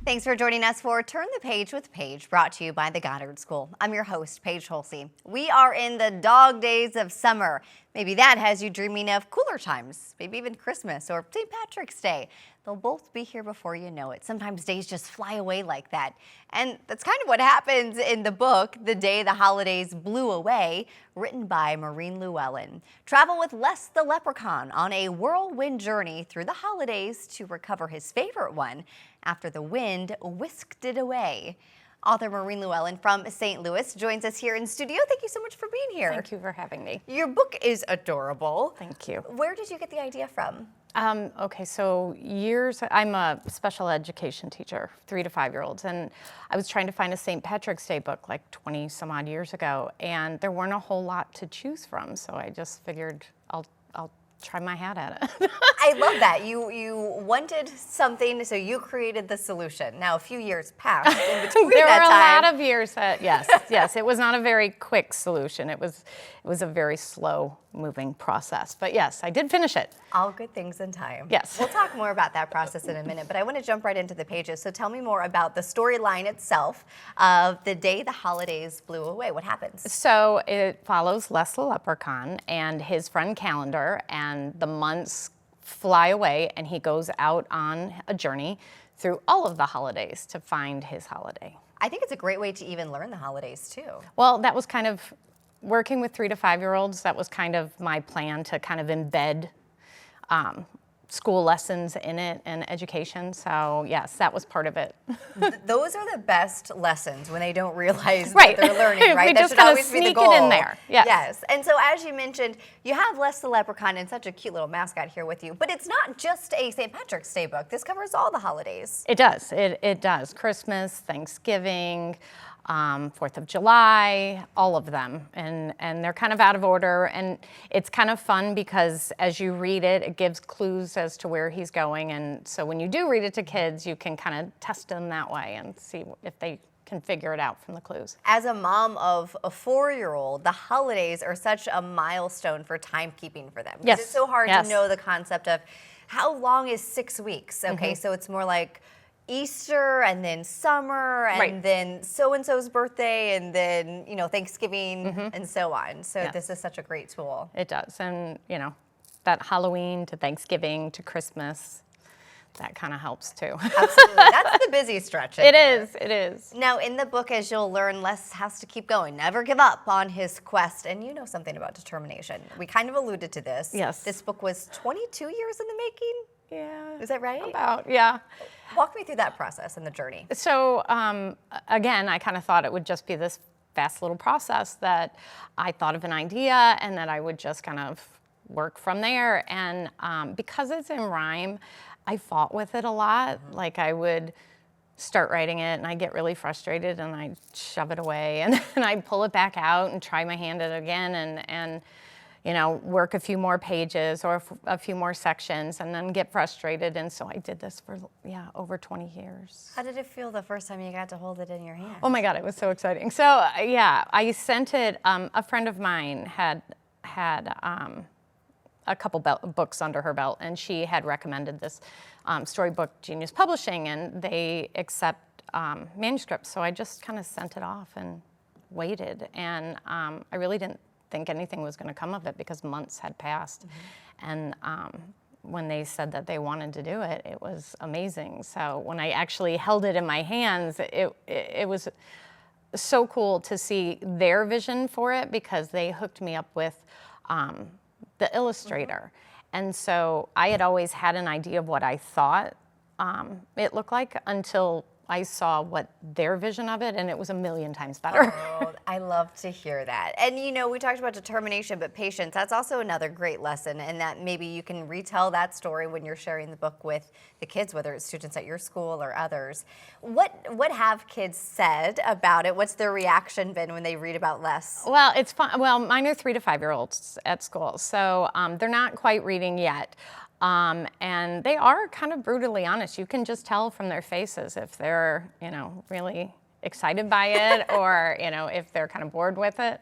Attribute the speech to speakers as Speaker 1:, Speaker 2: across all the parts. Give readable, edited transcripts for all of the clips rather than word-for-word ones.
Speaker 1: Thanks for joining us for Turn the Page with Paige, brought to you by the Goddard School. I'm your host, Paige Hulsey. We are in the dog days of summer. Maybe that has you dreaming of cooler times, maybe even Christmas or St. Patrick's Day. They'll both be here before you know it. Sometimes days just fly away like that. And that's kind of what happens in the book, The Day the Holidays Blew Away, written by Maureen Llewellyn. Travel with Les the Leprechaun on a whirlwind journey through the holidays to recover his favorite one after the wind whisked it away. Author Maureen Llewellyn from St. Louis joins us here in studio. Thank you so much for being here.
Speaker 2: Thank you for having me.
Speaker 1: Your book is adorable.
Speaker 2: Thank you.
Speaker 1: Where did you get the idea from?
Speaker 2: Okay, so I'm a special education teacher, 3 to 5 year olds, and I was trying to find a St. Patrick's Day book like 20 some odd years ago, and there weren't a whole lot to choose from, so I just figured I'll try my hat at it.
Speaker 1: I love that. You wanted something, so you created the solution. Now, a few years passed in between
Speaker 2: There
Speaker 1: that
Speaker 2: were a
Speaker 1: time.
Speaker 2: lot of years that, yes, it was not a very quick solution. It was a very slow moving process, but yes, I did finish it.
Speaker 1: All good things in time.
Speaker 2: Yes.
Speaker 1: We'll talk more about that process in a minute, but I want to jump right into the pages. So tell me more about the storyline itself of The Day the Holidays Blew Away. What happens?
Speaker 2: So it follows Les the Leprechaun and his friend Calendar, and the months fly away, and he goes out on a journey through all of the holidays to find his holiday.
Speaker 1: I think it's a great way to even learn the holidays too.
Speaker 2: Well, that was kind of, working with 3 to 5 year olds, that was kind of my plan to kind of embed school lessons in it and education. So yes, that was part of it.
Speaker 1: Those are the best lessons when they don't realize
Speaker 2: Right.
Speaker 1: that they're learning, right?
Speaker 2: We
Speaker 1: That
Speaker 2: just
Speaker 1: should
Speaker 2: kinda
Speaker 1: always be the
Speaker 2: sneak
Speaker 1: goal.
Speaker 2: it in there. Yes.
Speaker 1: Yes. And so as you mentioned, you have Les the Leprechaun and such a cute little mascot here with you, but it's not just a St. Patrick's Day book. This covers all the holidays.
Speaker 2: It does. It does. Christmas, Thanksgiving, 4th of July, all of them. And they're kind of out of order. And it's kind of fun because as you read it, it gives clues as to where he's going. And so when you do read it to kids, you can kind of test them that way and see if they can figure it out from the clues.
Speaker 1: As a mom of a 4-year-old, the holidays are such a milestone for timekeeping for them. Because
Speaker 2: Yes.
Speaker 1: it's so hard
Speaker 2: Yes.
Speaker 1: to know the concept of how long is 6 weeks. Okay, so it's more like Easter and then summer and
Speaker 2: Right.
Speaker 1: then so-and-so's birthday and then, Thanksgiving and so on. So
Speaker 2: Yes.
Speaker 1: this is such a great tool.
Speaker 2: It does. And, that Halloween to Thanksgiving to Christmas, that kind of helps too.
Speaker 1: Absolutely. That's the busy stretch.
Speaker 2: It is.
Speaker 1: Now, in the book, as you'll learn, Les has to keep going, never give up on his quest. And you know something about determination. We kind of alluded to this.
Speaker 2: Yes.
Speaker 1: This book was 22 years in the making.
Speaker 2: Yeah.
Speaker 1: Is that right?
Speaker 2: Yeah.
Speaker 1: Walk me through that process and the journey.
Speaker 2: So again, I kind of thought it would just be this fast little process that I thought of an idea and that I would just kind of work from there. And because it's in rhyme, I fought with it a lot. Like I would start writing it and I get really frustrated and I'd shove it away and then I'd pull it back out and try my hand at it again and work a few more pages or a few more sections and then get frustrated. And so I did this for, over 20 years.
Speaker 1: How did it feel the first time you got to hold it in your hand?
Speaker 2: Oh my God, it was so exciting. So I sent it, a friend of mine had a couple books under her belt and she had recommended this Storybook Genius Publishing and they accept manuscripts. So I just kind of sent it off and waited. And I really didn't think anything was going to come of it because months had passed. And when they said that they wanted to do it, it was amazing. So when I actually held it in my hands, it was so cool to see their vision for it because they hooked me up with the illustrator. And so I had always had an idea of what I thought it looked like until I saw what their vision of it, and it was a million times better.
Speaker 1: Oh, I love to hear that. And we talked about determination, but patience, that's also another great lesson, and that maybe you can retell that story when you're sharing the book with the kids, whether it's students at your school or others. What have kids said about it? What's their reaction been when they read about Les?
Speaker 2: Well, it's fun. Well, mine are 3 to 5 year olds at school, so they're not quite reading yet. And they are kind of brutally honest. You can just tell from their faces if they're, really excited by it or, if they're kind of bored with it.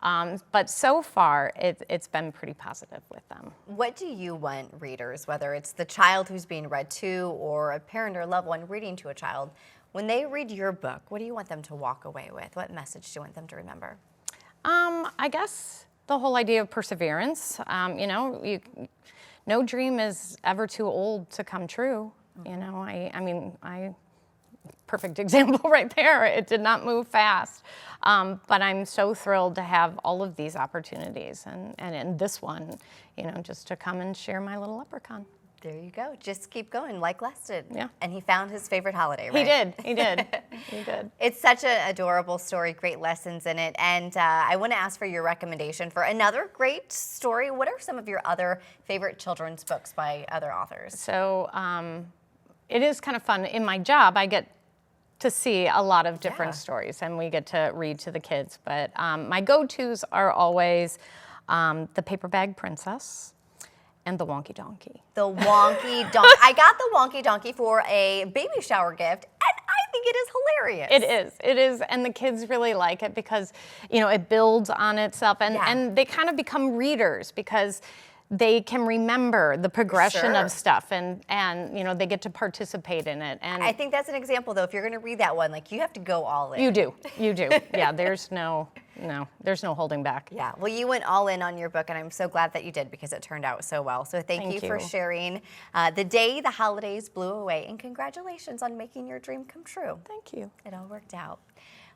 Speaker 2: But so far, it's been pretty positive with them.
Speaker 1: What do you want readers, whether it's the child who's being read to or a parent or loved one reading to a child, when they read your book, what do you want them to walk away with? What message do you want them to remember?
Speaker 2: I guess the whole idea of perseverance. No dream is ever too old to come true. Perfect example right there. It did not move fast. But I'm so thrilled to have all of these opportunities and in this one, just to come and share my little leprechaun.
Speaker 1: There you go. Just keep going like Les did.
Speaker 2: Yeah.
Speaker 1: And he found his favorite holiday, right?
Speaker 2: He did. He did.
Speaker 1: It's such an adorable story, great lessons in it. And I want to ask for your recommendation for another great story. What are some of your other favorite children's books by other authors?
Speaker 2: So it is kind of fun. In my job, I get to see a lot of different stories, and we get to read to the kids. But my go-tos are always The Paper Bag Princess and The Wonky Donkey.
Speaker 1: The Wonky Donkey. I got The Wonky Donkey for a baby shower gift, and I think it is hilarious.
Speaker 2: It is, and the kids really like it because, it builds on itself, and they kind of become readers because they can remember the progression of stuff, and they get to participate in it. And
Speaker 1: I think that's an example, though. If you're going to read that one, you have to go all in.
Speaker 2: You do. Yeah, there's no holding back.
Speaker 1: Yeah, well, you went all in on your book, and I'm so glad that you did because it turned out so well. So thank you for sharing the day the holidays blew away, and congratulations on making your dream come true.
Speaker 2: Thank you.
Speaker 1: It all worked out.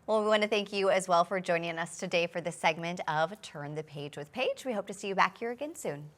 Speaker 1: Well, we want to thank you as well for joining us today for this segment of Turn the Page with Paige. We hope to see you back here again soon.